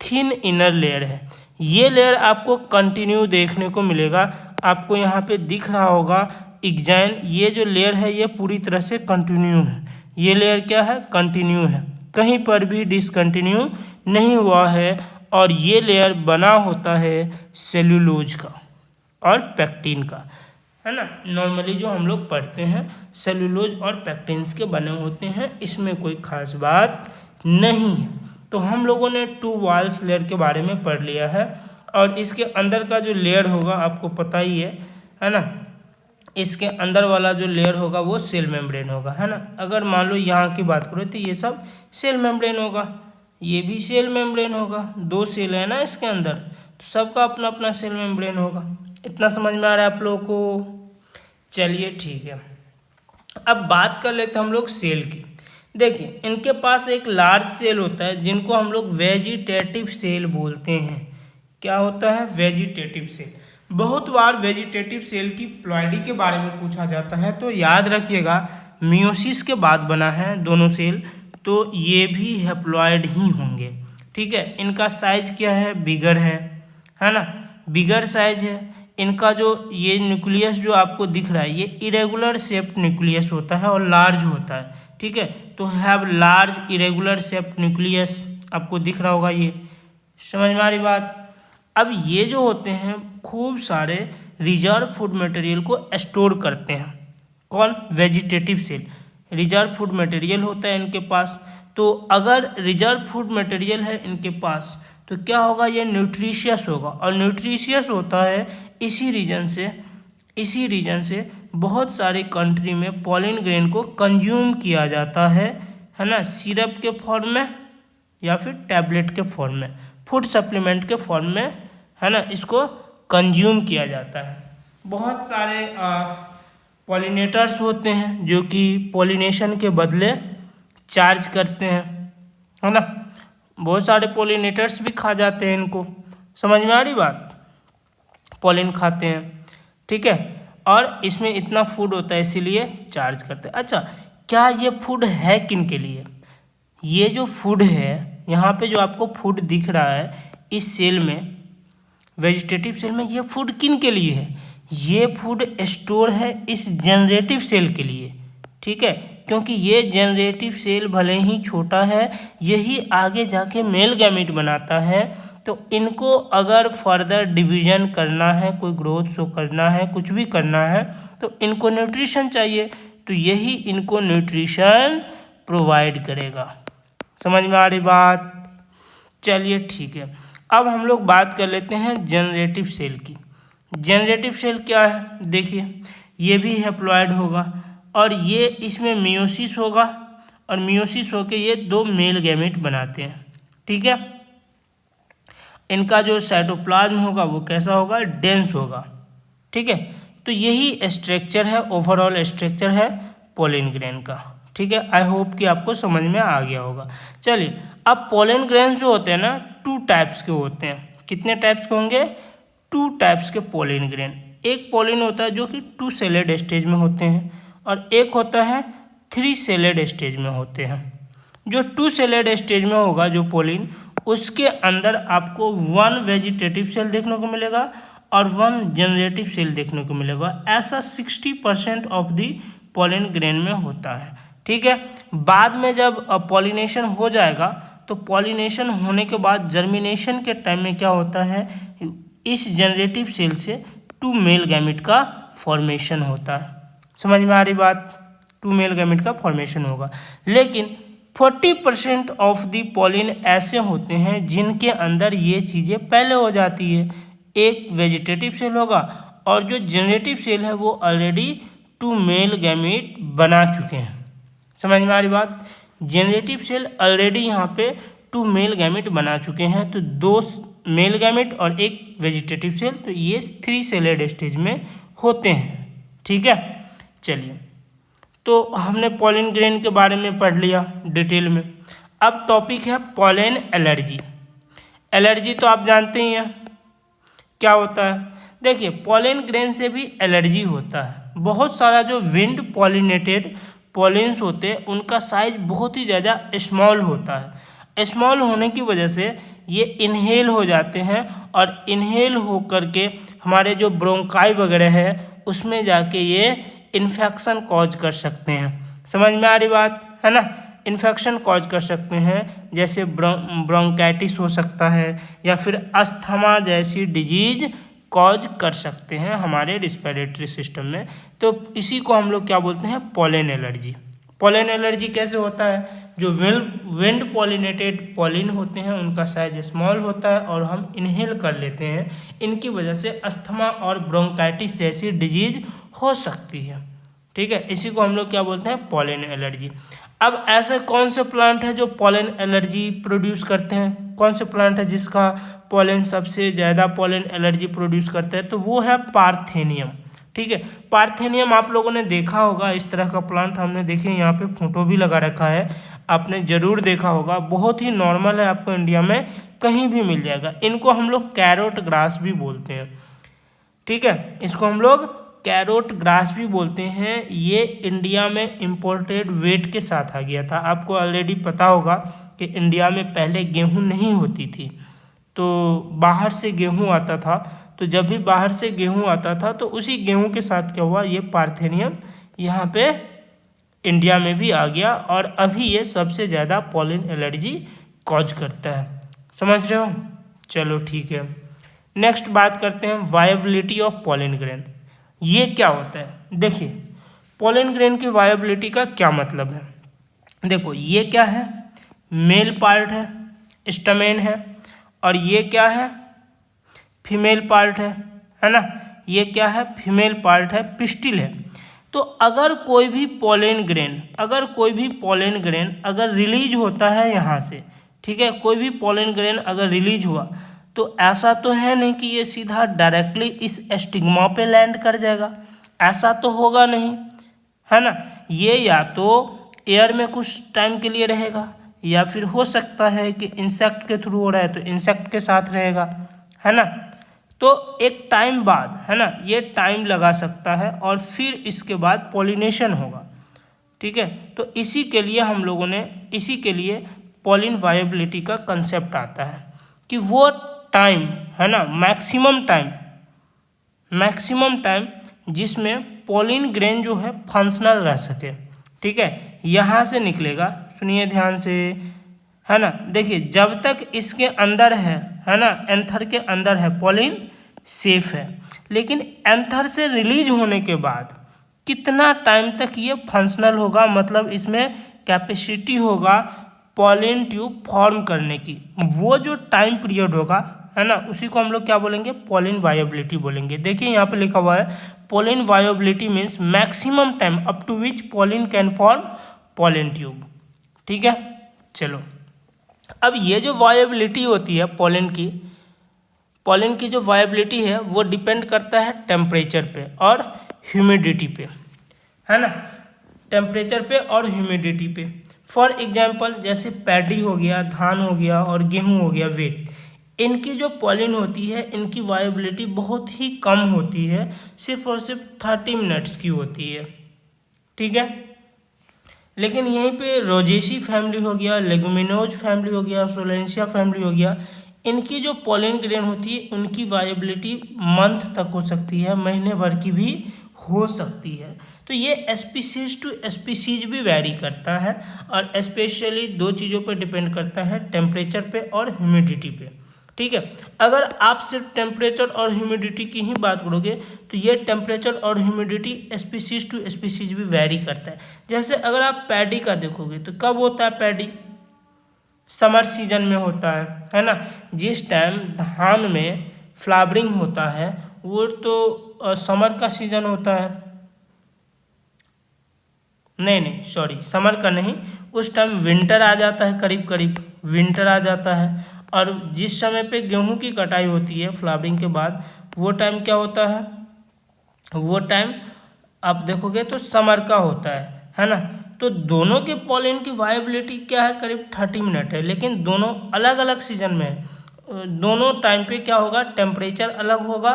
थिन इनर लेयर है। ये लेयर आपको कंटिन्यू देखने को मिलेगा। आपको यहाँ पे दिख रहा होगा एक्जाइन, ये जो लेयर है ये पूरी तरह से कंटिन्यू है। ये लेयर क्या है? कंटिन्यू है, कहीं पर भी डिसकंटिन्यू नहीं हुआ है। और ये लेयर बना होता है सेल्यूलोज का और पेक्टिन का, है ना। नॉर्मली जो हम लोग पढ़ते हैं सेल्यूलोज और पेक्टिन्स के बने होते हैं, इसमें कोई खास बात नहीं है। तो हम लोगों ने 2 वॉल्स लेयर के बारे में पढ़ लिया है। और इसके अंदर का जो लेयर होगा आपको पता ही है ना। इसके अंदर वाला जो लेयर होगा वो सेल मेम्ब्रेन होगा, है ना। अगर मान लो यहाँ की बात करो तो ये सब सेल मेम्ब्रेन होगा, ये भी सेल मेम्ब्रेन होगा। 2 सेल है ना इसके अंदर, तो सबका अपना अपना सेल मेम्ब्रेन होगा। इतना समझ में आ रहा है आप लोगों को? चलिए ठीक है, अब बात कर लेते हैं हम लोग सेल की। देखिए इनके पास एक लार्ज सेल होता है जिनको हम लोग वेजिटेटिव सेल बोलते हैं। क्या होता है? Vegetative cell. बहुत बार वेजिटेटिव सेल की प्लॉइडी के बारे में पूछा जाता है, तो याद रखिएगा मियोसिस के बाद बना है दोनों सेल, तो ये भी हैप्लॉइड ही होंगे। ठीक है, इनका साइज क्या है? बिगर है है ना, बिगर साइज है। इनका जो ये न्यूक्लियस जो आपको दिख रहा है ये इरेगुलर शेप्ड न्यूक्लियस होता है और लार्ज होता है, ठीक है। तो have large irregular shaped nucleus आपको दिख रहा होगा, ये समझ में आ रही बात। अब ये जो होते हैं खूब सारे रिजर्व फूड मटेरियल को स्टोर करते हैं। कौन? Vegetative cell. Reserve food material होता है इनके पास। तो अगर रिजर्व फूड मटेरियल है इनके पास तो क्या होगा? ये न्यूट्रिशियस होगा, और न्यूट्रिशियस होता है इसी रीजन से बहुत सारी कंट्री में पॉलिन ग्रेन को कंज्यूम किया जाता है ना, सिरप के फॉर्म में या फिर टैबलेट के फॉर्म में, फूड सप्लीमेंट के फॉर्म में, है ना, इसको कंज्यूम किया जाता है। बहुत सारे पॉलिनेटर्स होते हैं जो कि पॉलिनेशन के बदले चार्ज करते हैं, है ना। बहुत सारे पॉलिनेटर्स भी खा जाते हैं इनको, समझ में आ रही बात। पॉलिन खाते हैं, ठीक है, और इसमें इतना फूड होता है इसीलिए चार्ज करते हैं। अच्छा, क्या ये फूड है किन के लिए? ये जो फूड है यहाँ पे जो आपको फूड दिख रहा है इस सेल में, वेजिटेटिव सेल में, ये फूड किन के लिए है? ये फूड स्टोर है इस जनरेटिव सेल के लिए, ठीक है, क्योंकि ये जनरेटिव सेल भले ही छोटा है, यही आगे जाके मेल गैमीट बनाता है। तो इनको अगर फर्दर डिवीजन करना है, कोई ग्रोथ शो करना है, कुछ भी करना है, तो इनको न्यूट्रिशन चाहिए, तो यही इनको न्यूट्रिशन प्रोवाइड करेगा। समझ में आ रही बात? चलिए ठीक है, अब हम लोग बात कर लेते हैं जनरेटिव सेल की। जनरेटिव सेल क्या है? देखिए, ये भी हैप्लॉइड होगा और ये इसमें मियोसिस होगा, और मियोसिस होके ये दो मेल गैमेट बनाते हैं, ठीक है। इनका जो साइटोप्लाज्म होगा वो कैसा होगा? डेंस होगा, ठीक है। तो यही स्ट्रक्चर है, ओवरऑल स्ट्रक्चर है पोलन ग्रेन का, ठीक है। आई होप कि आपको समझ में आ गया होगा। चलिए, अब पोलन ग्रेन जो होते हैं ना, 2 टाइप्स के होते हैं। कितने टाइप्स के होंगे? 2 टाइप्स के पोलन ग्रेन। एक पोलन होता है जो कि 2 सेलेड स्टेज में होते हैं, और एक होता है 3 सेलेड स्टेज में होते हैं। जो 2 सेलेड स्टेज में होगा जो पोलिन, उसके अंदर आपको 1 वेजिटेटिव सेल देखने को मिलेगा और 1 जनरेटिव सेल देखने को मिलेगा। ऐसा 60% ऑफ दी पोलन ग्रेन में होता है, ठीक है। बाद में जब पॉलिनेशन हो जाएगा तो पॉलिनेशन होने के बाद जर्मिनेशन के टाइम में क्या होता है, इस जनरेटिव सेल से 2 मेल गैमेट का फॉर्मेशन होता है। समझ में आ रही बात? 2 मेल गैमेट का फॉर्मेशन होगा। लेकिन 40% ऑफ दी पॉलिन ऐसे होते हैं जिनके अंदर ये चीज़ें पहले हो जाती है। एक वेजिटेटिव सेल होगा और जो जनरेटिव सेल है वो ऑलरेडी 2 मेल गैमेट बना चुके हैं। समझ में आ रही बात? जनरेटिव सेल ऑलरेडी यहाँ पे 2 मेल गैमेट बना चुके हैं, तो 2 मेल गैमेट और एक वेजिटेटिव सेल, तो ये 3 सेलेड स्टेज में होते हैं, ठीक है। चलिए, तो हमने पोलन ग्रेन के बारे में पढ़ लिया डिटेल में। अब टॉपिक है पोलन एलर्जी। एलर्जी तो आप जानते ही हैं क्या होता है। देखिए, पोलन ग्रेन से भी एलर्जी होता है। बहुत सारा जो विंड पॉलिनेटेड पॉलिन्स होते हैं उनका साइज बहुत ही ज़्यादा स्मॉल होता है। स्मॉल होने की वजह से ये इनहेल हो जाते हैं, और इनहेल हो करके हमारे जो ब्रोंकाई वगैरह है उसमें जाके ये इन्फेक्शन कॉज कर सकते हैं। समझ में आ रही बात है ना? इन्फेक्शन कॉज कर सकते हैं, जैसे ब्रोंकाइटिस हो सकता है, या फिर अस्थमा जैसी डिजीज कॉज कर सकते हैं हमारे रिस्पिरेटरी सिस्टम में। तो इसी को हम लोग क्या बोलते हैं? Pollen allergy. पोलन एलर्जी कैसे होता है? जो विंड पॉलिनेटेड पॉलिन होते हैं उनका साइज स्मॉल होता है और हम इनहेल कर लेते हैं, इनकी वजह से अस्थमा और ब्रोंकाइटिस जैसी डिजीज हो सकती है, ठीक है। इसी को हम लोग क्या बोलते हैं? Pollen allergy. अब ऐसे कौन से प्लांट है जो पोलन एलर्जी प्रोड्यूस करते हैं? कौन से प्लांट है जिसका पोलन सबसे ज़्यादा पोलन एलर्जी प्रोड्यूस करता है? तो वो है पार्थेनियम, ठीक है। पार्थेनियम आप लोगों ने देखा होगा, इस तरह का प्लांट हमने देखे, यहाँ पे फोटो भी लगा रखा है, आपने ज़रूर देखा होगा। बहुत ही नॉर्मल है, आपको इंडिया में कहीं भी मिल जाएगा। इनको हम लोग कैरोट ग्रास भी बोलते हैं, ठीक है। इसको हम लोग कैरोट ग्रास भी बोलते हैं। ये इंडिया में इम्पोर्टेड वेट के साथ आ गया था। आपको ऑलरेडी पता होगा कि इंडिया में पहले गेहूँ नहीं होती थी, तो बाहर से गेहूं आता था, तो जब भी बाहर से गेहूं आता था तो उसी गेहूं के साथ क्या हुआ, ये पार्थेनियम यहाँ पे इंडिया में भी आ गया और अभी ये सबसे ज़्यादा पॉलन एलर्जी कॉज करता है। समझ रहे हो? चलो ठीक है। नेक्स्ट बात करते हैं वायबिलिटी ऑफ पॉलन ग्रेन। ये क्या होता है? देखिए, पॉलन ग्रेन की वायबिलिटी का क्या मतलब है। देखो, ये क्या है, मेल पार्ट है, स्टमेन है, और ये क्या है, फीमेल पार्ट है ना। ये क्या है, फीमेल पार्ट है, पिस्टिल है। तो अगर कोई भी पॉलन ग्रेन अगर रिलीज होता है यहाँ से, ठीक है, कोई भी पॉलन ग्रेन अगर रिलीज हुआ तो ऐसा तो है नहीं कि ये सीधा डायरेक्टली इस स्टिग्मा पे लैंड कर जाएगा, ऐसा तो होगा नहीं, है ना। ये या तो एयर में कुछ टाइम के लिए रहेगा, या फिर हो सकता है कि इंसेक्ट के थ्रू हो रहा है तो इंसेक्ट के साथ रहेगा, है ना। तो एक टाइम बाद, है ना, ये टाइम लगा सकता है और फिर इसके बाद पॉलिनेशन होगा, ठीक है। तो इसी के लिए पॉलिन वायबिलिटी का कंसेप्ट आता है कि वो टाइम, है ना, मैक्सिमम टाइम जिसमें पॉलिन ग्रेन जो है फंक्शनल रह सके, ठीक है, यहाँ से निकलेगा। सुनिए ध्यान से, है ना। देखिए, जब तक इसके अंदर है ना, एंथर के अंदर है, पॉलिन सेफ है। लेकिन एंथर से रिलीज होने के बाद कितना टाइम तक ये फंक्शनल होगा, मतलब इसमें कैपेसिटी होगा पॉलिन ट्यूब फॉर्म करने की, वो जो टाइम पीरियड होगा, है ना, उसी को हम लोग क्या बोलेंगे, पॉलिन वायबिलिटी बोलेंगे। देखिए यहाँ पे लिखा हुआ है pollen viability means maximum time up to which pollen can form pollen tube, ठीक है। चलो, अब ये जो वायबिलिटी होती है पॉलिन की जो वायबिलिटी है वो डिपेंड करता है टेम्परेचर पे और ह्यूमिडिटी पे, है ना, टेम्परेचर पे और ह्यूमिडिटी पे। फॉर एग्जांपल जैसे पैडी हो गया, धान हो गया और गेहूं हो गया, वेट, इनकी जो पॉलिन होती है इनकी वायबिलिटी बहुत ही कम होती है, सिर्फ और सिर्फ 30 मिनट्स की होती है, ठीक है। लेकिन यहीं पे रोजेसी फैमिली हो गया, लेगुमिनोज फैमिली हो गया, सोलेंशिया फैमिली हो गया, इनकी जो पॉलिन ग्रेन होती है उनकी वायबिलिटी मंथ तक हो सकती है, महीने भर की भी हो सकती है। तो ये स्पीसीज टू स्पीसीज भी वैरी करता है और स्पेशली दो चीज़ों पर डिपेंड करता है, टेम्परेचर पे और ह्यूमिडिटी पे, ठीक है। अगर आप सिर्फ टेम्परेचर और ह्यूमिडिटी की ही बात करोगे तो ये टेम्परेचर और ह्यूमिडिटी स्पीसीज टू स्पीसीज भी वैरी करता है। जैसे अगर आप पैडी का देखोगे तो कब होता है पैडी, समर सीजन में होता है ना। जिस टाइम धान में फ्लावरिंग होता है वो तो समर का सीजन होता है, नहीं सॉरी, समर का नहीं, उस टाइम विंटर आ जाता है, करीब विंटर आ जाता है। और जिस समय पे गेहूं की कटाई होती है फ्लावरिंग के बाद, वो टाइम क्या होता है, वो टाइम आप देखोगे तो समर का होता है ना। तो दोनों के पॉलिन की वायबिलिटी क्या है, करीब 30 मिनट है, लेकिन दोनों अलग अलग सीजन में है। दोनों टाइम पे क्या होगा, टेम्परेचर अलग होगा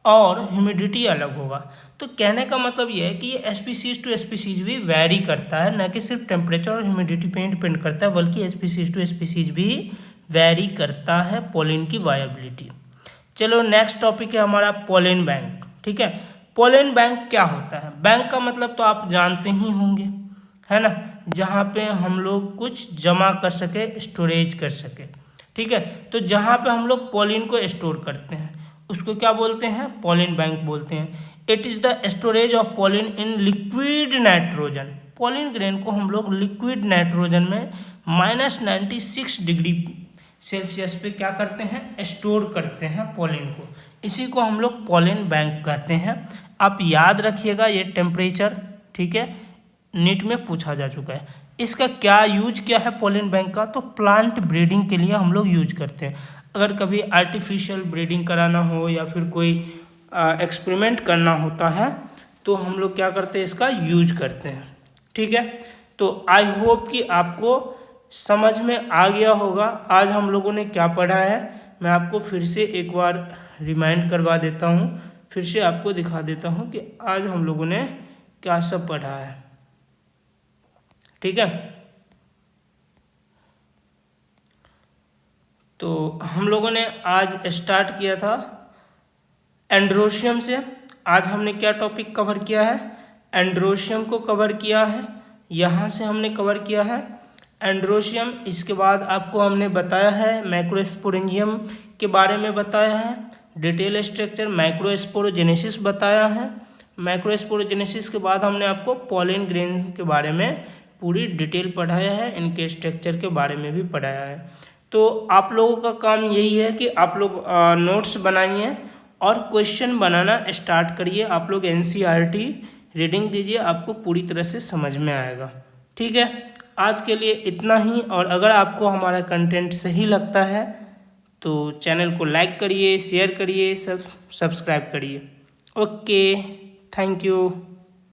और ह्यूमिडिटी अलग होगा। तो कहने का मतलब ये है कि ये स्पीसीज टू स्पीसीज भी वैरी करता है, न कि सिर्फ टेम्परेचर और ह्यूमिडिटी पे ही डिपेंड करता है, बल्कि स्पीसीज टू स्पीसीज भी वैरी करता है पॉलिन की वायबिलिटी। चलो, नेक्स्ट टॉपिक है हमारा पॉलिन बैंक, ठीक है। पॉलिन बैंक क्या होता है? बैंक का मतलब तो आप जानते ही होंगे, है ना, जहाँ पे हम लोग कुछ जमा कर सके, स्टोरेज कर सके, ठीक है। तो जहाँ पे हम लोग पॉलिन को स्टोर करते हैं उसको क्या बोलते हैं, पॉलिन बैंक बोलते हैं। It is the storage of pollen in liquid nitrogen. Pollen grain को हम लोग लिक्विड नाइट्रोजन में -96 डिग्री सेल्सियस पे क्या करते हैं, स्टोर करते हैं पॉलिन को। इसी को हम लोग पॉलिन बैंक कहते हैं। आप याद रखिएगा ये टेम्परेचर, ठीक है, नीट में पूछा जा चुका है। इसका क्या यूज क्या है पॉलिन बैंक का, तो प्लांट ब्रीडिंग के लिए हम लोग यूज करते हैं। अगर कभी आर्टिफिशियल ब्रीडिंग कराना हो या फिर कोई एक्सपेरिमेंट करना होता है तो हम लोग क्या करते हैं, इसका यूज करते हैं, ठीक है। तो आई होप कि आपको समझ में आ गया होगा आज हम लोगों ने क्या पढ़ा है। मैं आपको फिर से एक बार रिमाइंड करवा देता हूँ, फिर से आपको दिखा देता हूँ कि आज हम लोगों ने क्या सब पढ़ा है, ठीक है। तो हम लोगों ने आज स्टार्ट किया था एंड्रोशियम से। आज हमने क्या टॉपिक कवर किया है, एंड्रोशियम को कवर किया है, यहाँ से हमने कवर किया है एंड्रोशियम। इसके बाद आपको हमने बताया है मैक्रोस्पोरेंजियम के बारे में बताया है, डिटेल स्ट्रक्चर माइक्रोस्पोरोजेनेसिस बताया है। माइक्रोस्पोरोजेनेसिस के बाद हमने आपको पॉलन ग्रेन के बारे में पूरी डिटेल पढ़ाया है, इनके स्ट्रक्चर के बारे में भी पढ़ाया है। तो आप लोगों का काम यही है कि आप लोग नोट्स बनाइए और क्वेश्चन बनाना स्टार्ट करिए। आप लोग NCERT रीडिंग दीजिए, आपको पूरी तरह से समझ में आएगा। ठीक है, आज के लिए इतना ही। और अगर आपको हमारा कंटेंट सही लगता है तो चैनल को लाइक करिए, शेयर करिए, सब्सक्राइब करिए। Okay, thank you.